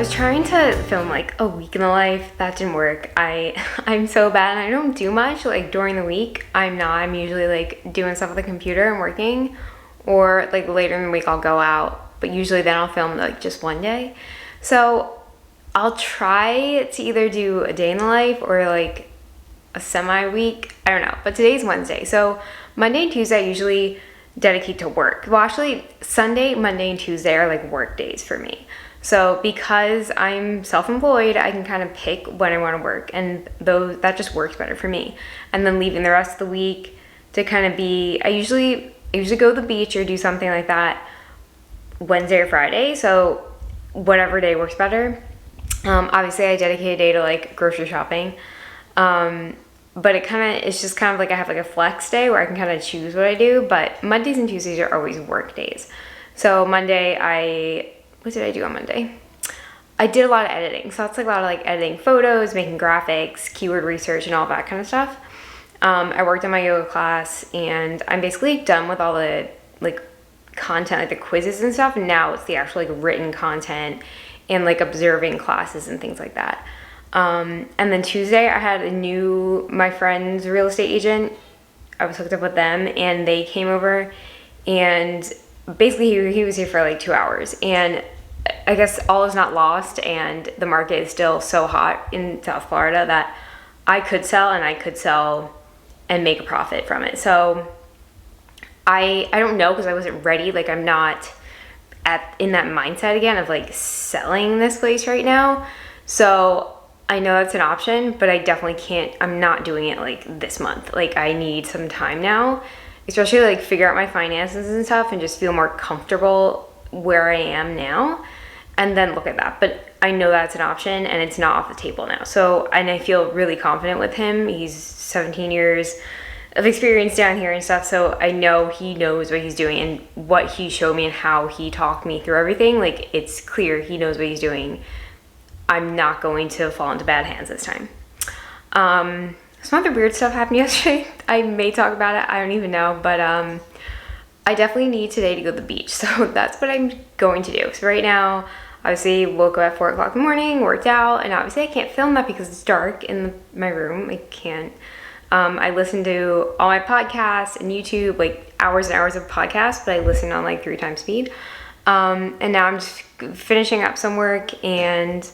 was trying to film like a week in the life. That didn't work. I'm so bad. I don't do much like during the week. I'm usually like doing stuff with the computer and working, or like later in the week I'll go out, but usually then I'll film like just one day. So I'll try to either do a day in the life or like a semi-week. I don't know, but today's Wednesday. So Monday and Tuesday I usually dedicate to work. Well, actually Sunday, Monday, and Tuesday are like work days for me. So because I'm self-employed, I can kind of pick when I want to work, and that just works better for me. And then leaving the rest of the week to kind of be, I usually go to the beach or do something like that Wednesday or Friday. So whatever day works better. Obviously I dedicate a day to like grocery shopping. But it's just kind of like I have like a flex day where I can kind of choose what I do. But Mondays and Tuesdays are always work days. So Monday what did I do on Monday? I did a lot of editing. So that's like a lot of like editing photos, making graphics, keyword research, and all that kind of stuff. I worked on my yoga class, and I'm basically done with all the like content, like the quizzes and stuff. And now it's the actual like written content and like observing classes and things like that. And then Tuesday I had my friend's real estate agent. I was hooked up with them, and they came over, and basically he was here for like 2 hours, and I guess all is not lost, and the market is still so hot in South Florida that I could sell and make a profit from it. So I don't know, because I wasn't ready. Like I'm not in that mindset again of like selling this place right now. So I know that's an option, but I definitely can't, I'm not doing it like this month. Like I need some time now, especially like figure out my finances and stuff and just feel more comfortable where I am now, and then look at that. But I know that's an option, and it's not off the table now. So, and I feel really confident with him. He's 17 years of experience down here and stuff. So I know he knows what he's doing, and what he showed me and how he talked me through everything. Like it's clear he knows what he's doing. I'm not going to fall into bad hands this time. Some other weird stuff happened yesterday. I may talk about it. I don't even know, but I definitely need today to go to the beach. So that's what I'm going to do. So right now, obviously woke up at 4 o'clock in the morning, worked out, and obviously I can't film that because it's dark in my room. I can't. I listen to all my podcasts and YouTube, like hours and hours of podcasts, but I listen on like 3 times speed. And now I'm just finishing up some work and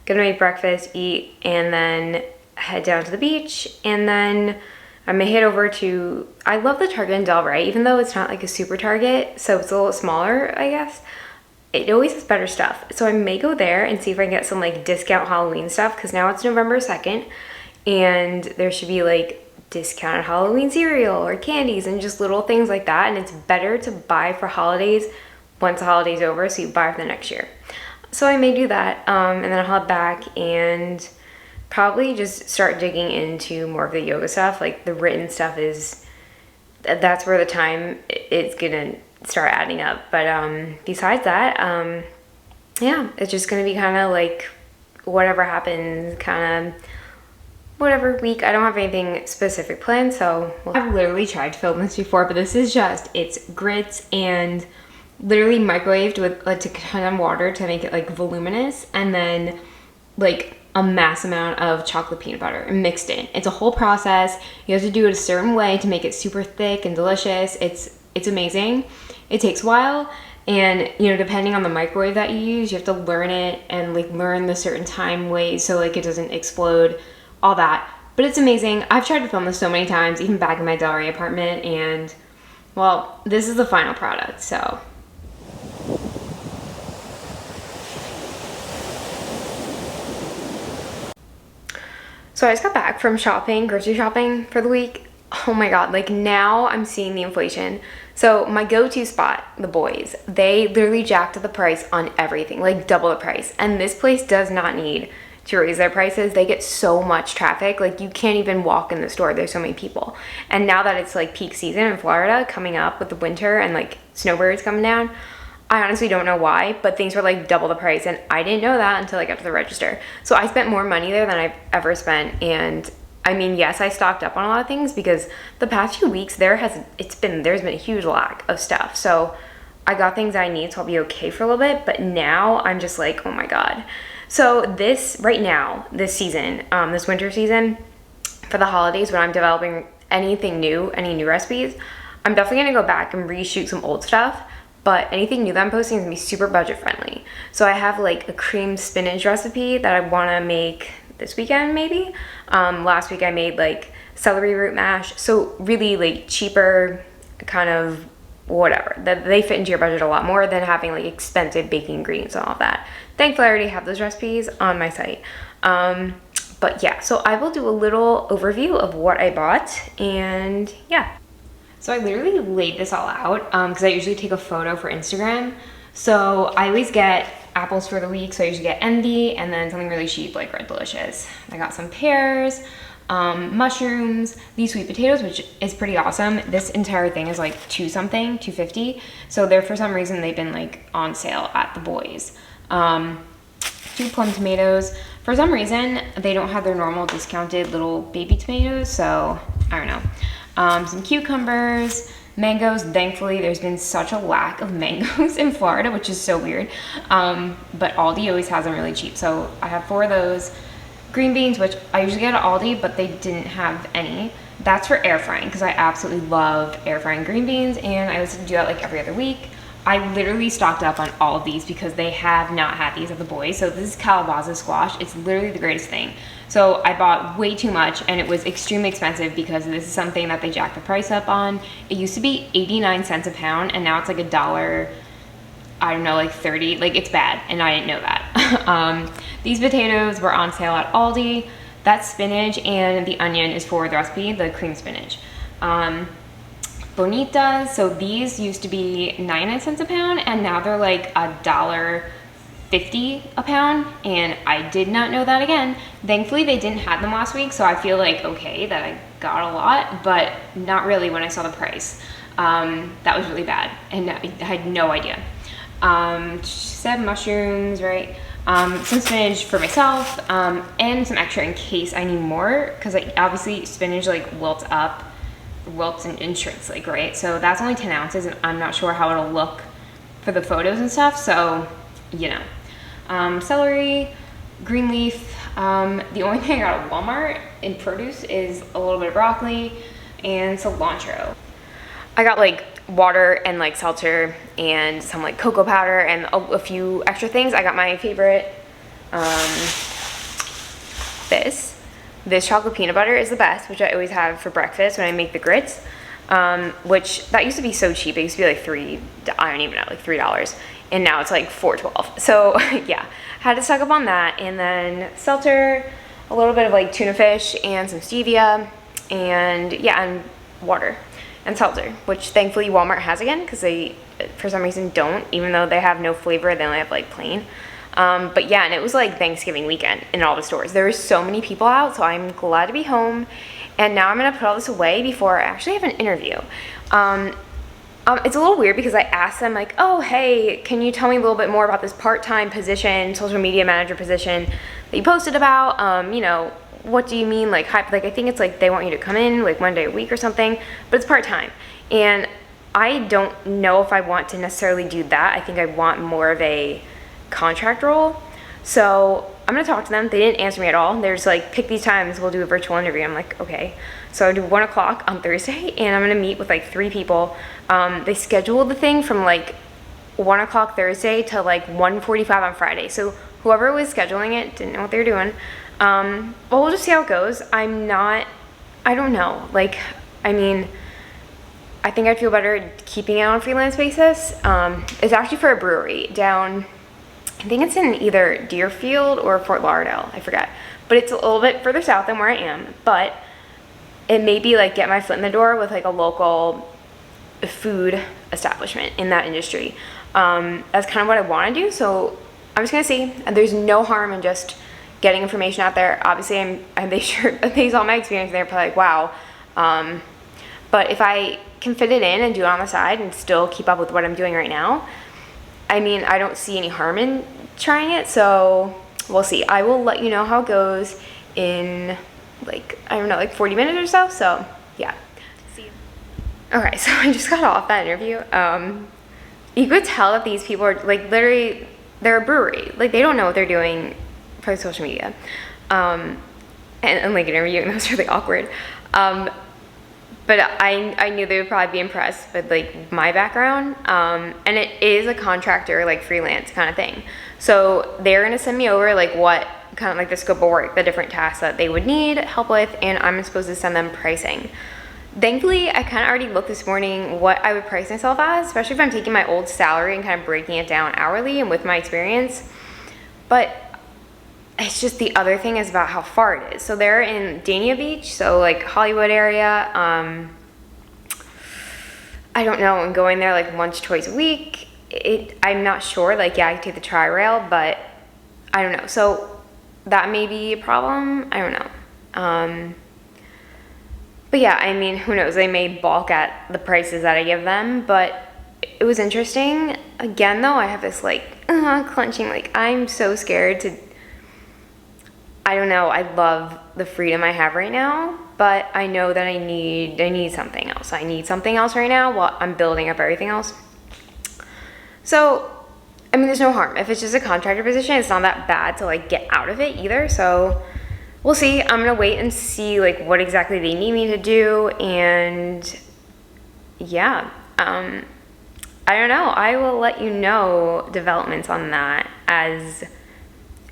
gonna make breakfast, eat, and then head down to the beach. And then I may head over to, I love the Target in Delray, even though it's not like a super Target, so it's a little smaller, I guess. It always has better stuff. So I may go there and see if I can get some like discount Halloween stuff, because now it's November 2nd, and there should be like discounted Halloween cereal or candies and just little things like that. And it's better to buy for holidays once the holiday's over, so you buy for the next year. So I may do that, and then I'll head back and probably just start digging into more of the yoga stuff. Like the written stuff that's where the time is gonna start adding up. But besides that, yeah, it's just gonna be kind of like whatever happens, kind of whatever week. I don't have anything specific planned, so I've literally tried to film this before, but this is it's grits and literally microwaved with like a ton of water to make it like voluminous, and then like a mass amount of chocolate peanut butter and mixed in. It's a whole process. You have to do it a certain way to make it super thick and delicious. It's amazing. It takes a while, and you know, depending on the microwave that you use, you have to learn it and like learn the certain time ways so like it doesn't explode, all that. But it's amazing. I've tried to film this so many times, even back in my Delray apartment, and well, this is the final product, so. So I just got back from grocery shopping for the week. Oh my God, like now I'm seeing the inflation. So my go-to spot, the boys, they literally jacked the price on everything, like double the price. And this place does not need to raise their prices. They get so much traffic, like you can't even walk in the store. There's so many people. And now that it's like peak season in Florida coming up with the winter and like snowbirds coming down, I honestly don't know why, but things were like double the price, and I didn't know that until I got to the register. So I spent more money there than I've ever spent. And I mean, yes, I stocked up on a lot of things because the past few weeks there's been a huge lack of stuff. So I got things I need, so I'll be okay for a little bit, but now I'm just like, oh my God. So this right now, this season, this winter season, for the holidays when I'm developing anything new, any new recipes, I'm definitely gonna go back and reshoot some old stuff, but anything new that I'm posting is gonna be super budget friendly. So I have like a cream spinach recipe that I wanna make this weekend maybe. Last week I made like celery root mash, so really like cheaper, kind of whatever. They fit into your budget a lot more than having like expensive baking ingredients and all of that. Thankfully I already have those recipes on my site. But yeah, so I will do a little overview of what I bought, and yeah. So I literally laid this all out because I usually take a photo for Instagram. So I always get apples for the week, so I usually get Envy and then something really cheap like Red Delicious. I got some pears, mushrooms, these sweet potatoes, which is pretty awesome. This entire thing is like $2.50. So they're, for some reason, they've been like on sale at the Boys. 2 plum tomatoes. For some reason, they don't have their normal discounted little baby tomatoes, so I don't know. Some cucumbers, mangoes. Thankfully, there's been such a lack of mangoes in Florida, which is so weird. But Aldi always has them really cheap, so I have 4 of those. Green beans, which I usually get at Aldi, but they didn't have any. That's for air frying, because I absolutely love air frying green beans, and I also do that like every other week. I literally stocked up on all of these because they have not had these at the Boys. So this is calabaza squash. It's literally the greatest thing. So I bought way too much, and it was extremely expensive because this is something that they jacked the price up on. It used to be 89 cents a pound, and now it's like $1, I don't know, like 30. Like, it's bad, and I didn't know that. These potatoes were on sale at Aldi. That spinach and the onion is for the recipe, the cream spinach. Bonitas, so these used to be 99 cents a pound, and now they're like $1.50 a pound, and I did not know that again. Thankfully, they didn't have them last week, so I feel like okay that I got a lot, but not really when I saw the price. That was really bad, and I had no idea. She said mushrooms, right? Some spinach for myself, and some extra in case I need more, because like obviously spinach like wilts and shrinks, like, right? So that's only 10 ounces, and I'm not sure how it'll look for the photos and stuff, so you know. Celery, green leaf. The only thing I got at Walmart in produce is a little bit of broccoli and cilantro. I got like water and like seltzer and some like cocoa powder and a few extra things. I got my favorite, this chocolate peanut butter is the best, which I always have for breakfast when I make the grits, which that used to be so cheap. It used to be like I don't even know, like $3, and now it's like $4.12. So yeah, had to stock up on that, and then seltzer, a little bit of like tuna fish and some stevia, and yeah, and water and seltzer, which thankfully Walmart has again, because they for some reason don't, even though they have no flavor, they only have like plain. But yeah, and it was like Thanksgiving weekend in all the stores. There were so many people out, so I'm glad to be home. And now I'm gonna put all this away before I actually have an interview. It's a little weird because I asked them like, oh, hey, can you tell me a little bit more about this part-time position, social media manager position that you posted about? You know, what do you mean, like I think it's like they want you to come in like 1 day a week or something, but it's part-time. And I don't know if I want to necessarily do that. I think I want more of a contract role. So I'm gonna talk to them. They didn't answer me at all. They're just like, pick these times, we'll do a virtual interview. I'm like, okay. So I do 1 o'clock on Thursday, and I'm gonna meet with like 3 people. They scheduled the thing from like 1 o'clock Thursday to like 1:45 on Friday. So whoever was scheduling it didn't know what they were doing. Well, we'll just see how it goes. I don't know. Like, I mean, I think I'd feel better keeping it on a freelance basis. It's actually for a brewery down, I think it's in either Deerfield or Fort Lauderdale, I forget. But it's a little bit further south than where I am. But it may be like get my foot in the door with like a local food establishment in that industry. That's kind of what I want to do. So I'm just gonna see. And there's no harm in just getting information out there. Obviously, they saw my experience and they're probably like, wow. But if I can fit it in and do it on the side and still keep up with what I'm doing right now, I mean, I don't see any harm in trying it, so we'll see. I will let you know how it goes in like, I don't know, like 40 minutes or so, so yeah. See you. Okay, so I just got off that interview. You could tell that these people are like literally, they're a brewery. Like, they don't know what they're doing probably social media, and like interviewing. That was really awkward. But I knew they would probably be impressed with like my background, and it is a contractor, like freelance kind of thing. So they're gonna send me over like what kind of like the scope of work, the different tasks that they would need help with, and I'm supposed to send them pricing. Thankfully, I kind of already looked this morning what I would price myself as, especially if I'm taking my old salary and kind of breaking it down hourly and with my experience. But it's just the other thing is about how far it is. So they're in Dania Beach, so like Hollywood area. I don't know, I'm going there like once, twice a week. I'm not sure, like yeah, I could take the tri-rail, but I don't know. So that may be a problem, I don't know. But yeah, I mean, who knows? They may balk at the prices that I give them, but it was interesting. Again, though, I have this like clenching, like I'm so scared to, I don't know, I love the freedom I have right now, but I know that I need something else. I need something else right now while I'm building up everything else. So, I mean, there's no harm. If it's just a contractor position, it's not that bad to like get out of it either, so we'll see. I'm gonna wait and see like what exactly they need me to do, and yeah, I don't know. I will let you know developments on that as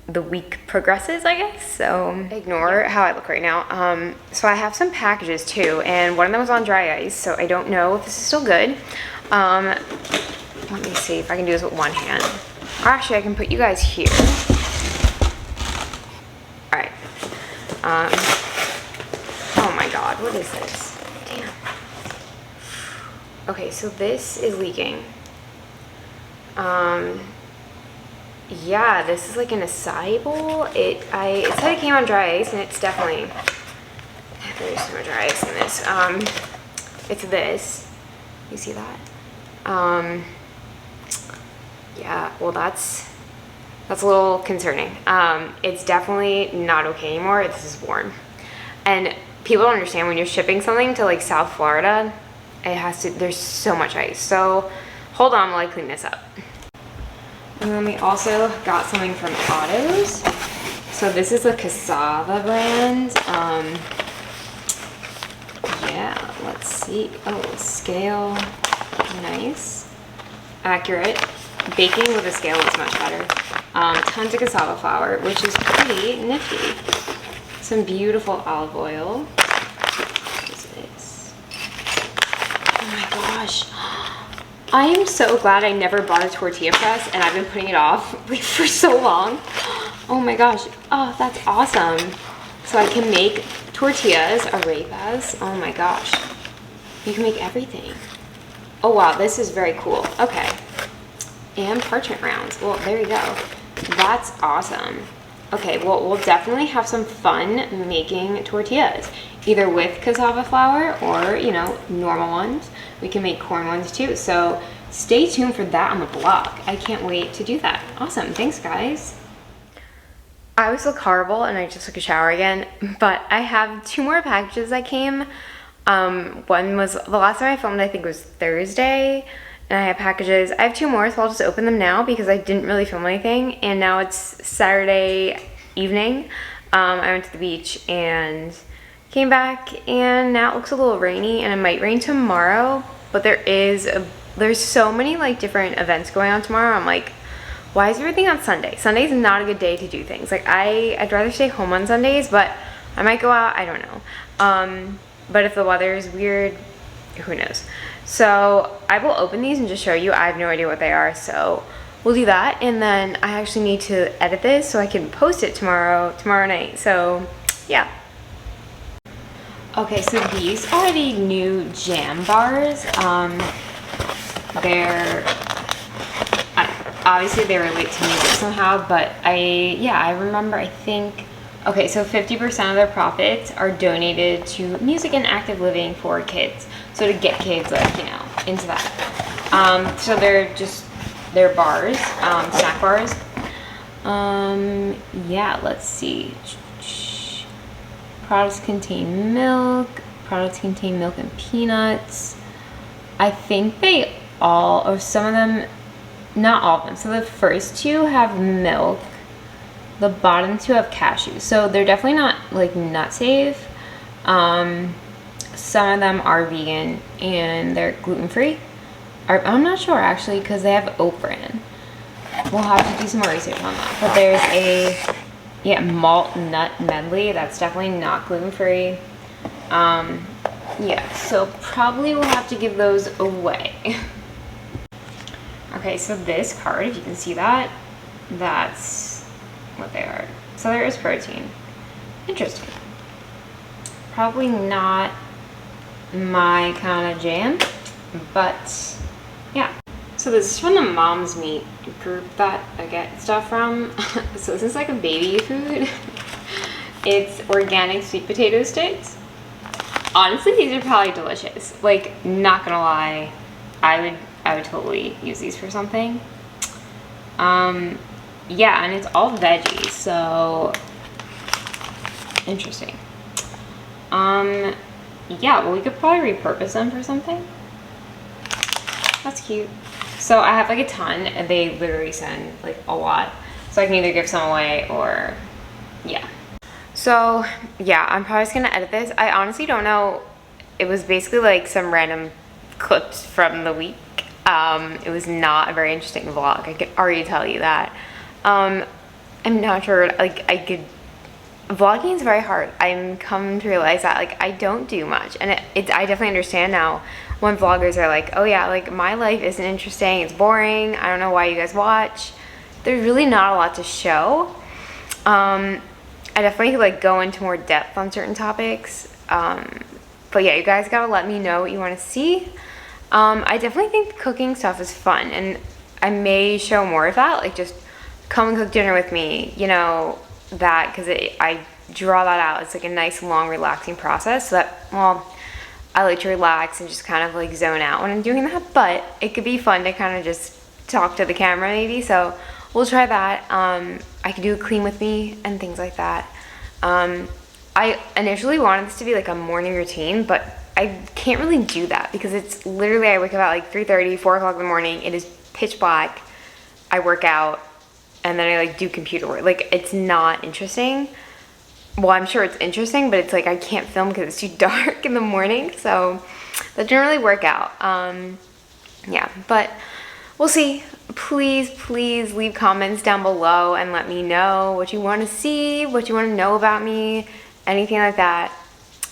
the week progresses, I guess. So ignore how I look right now. So I have some packages too, and one of them was on dry ice, so I don't know if this is still good. Let me see if I can do this with one hand. Or actually, I can put you guys here. All right. Oh my God, what is this? Damn. Okay, so this is leaking. Yeah, this is like an acai bowl. It said it came on dry ice, and it's definitely, there's so much dry ice in this. It's this. You see that? Yeah, well that's a little concerning. It's definitely not okay anymore. This is warm. And people don't understand when you're shipping something to like South Florida, there's so much ice. So hold on while I clean this up. And then we also got something from Otto's. So this is the cassava brand. Yeah, let's see. Oh, scale, nice, accurate. Baking with a scale is much better. Tons of cassava flour, which is pretty nifty. Some beautiful olive oil. What is this? Oh my gosh. I am so glad I never bought a tortilla press, and I've been putting it off for so long. Oh my gosh. Oh, that's awesome. So I can make tortillas, arepas. Oh my gosh. You can make everything. Oh wow, this is very cool. Okay. And parchment rounds. Well, there you go. That's awesome. Okay, well, we'll definitely have some fun making tortillas, either with cassava flour or, you know, normal ones. We can make corn ones too. So stay tuned for that on the blog. I can't wait to do that. Awesome. Thanks, guys. I always look horrible, and I just took a shower again, but I have 2 more packages that came. One was, the last time I filmed, I think, was Thursday. And I have packages. I have 2 more, so I'll just open them now because I didn't really film anything. And now it's Saturday evening. I went to the beach and came back, and now it looks a little rainy, and it might rain tomorrow. But there's so many like different events going on tomorrow. I'm like, why is everything on Sunday? Sunday's not a good day to do things. Like I'd rather stay home on Sundays, but I might go out. I don't know. But if the weather is weird, who knows? So I will open these and just show you. I have no idea what they are, so we'll do that. And then I actually need to edit this so I can post it tomorrow night. So yeah. Okay, so these are the new jam bars. Obviously they relate to music somehow, but I remember, I think, okay, so 50% of their profits are donated to music and active living for kids. So to get kids, like, you know, into that. So they're bars, snack bars. Yeah, let's see. Products contain milk. Products contain milk and peanuts. I think they or some of them, not all of them. So the first 2 have milk. The bottom two have cashews, so they're definitely not like nut safe. Some of them are vegan and they're gluten-free. I'm not sure actually, because they have oat bran. We'll have to do some more research on that. But there's a malt nut medley that's definitely not gluten-free. Yeah, so probably we'll have to give those away. Okay, so this card, if you can see that, that's what they are. So there is protein. Interesting. Probably not my kind of jam, but yeah. So this is from the Mom's Meat group that I get stuff from. So this is like a baby food. It's organic sweet potato sticks. Honestly, these are probably delicious. Like, not gonna lie, I would totally use these for something. Yeah, and it's all veggies, so interesting. Yeah, well, we could probably repurpose them for something. That's cute. So I have like a ton, and they literally send like a lot. So I can either give some away or, yeah. So yeah, I'm probably just gonna edit this. I honestly don't know. It was basically like some random clips from the week. It was not a very interesting vlog. I could already tell you that. I'm not sure, like vlogging is very hard. I'm come to realize that like I don't do much, and I definitely understand now when vloggers are like, oh yeah, like my life isn't interesting, it's boring, I don't know why you guys watch. There's really not a lot to show. I definitely could like go into more depth on certain topics. But yeah, you guys gotta let me know what you want to see. I definitely think cooking stuff is fun, and I may show more of that, like just come and cook dinner with me, you know, that, because I draw that out. It's like a nice, long, relaxing process, so that, well, I like to relax and just kind of like zone out when I'm doing that, but it could be fun to kind of just talk to the camera maybe, so we'll try that. I could do a clean with me and things like that. I initially wanted this to be like a morning routine, but I can't really do that because it's literally, I wake up at like 3:30, 4 o'clock in the morning, it is pitch black, I work out, and then I like do computer work. Like, it's not interesting. Well, I'm sure it's interesting, but it's like I can't film because it's too dark in the morning, so that didn't really work out. Yeah, but we'll see. Please leave comments down below and let me know what you want to see, what you want to know about me, anything like that.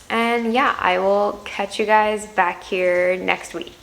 And yeah, I will catch you guys back here next week.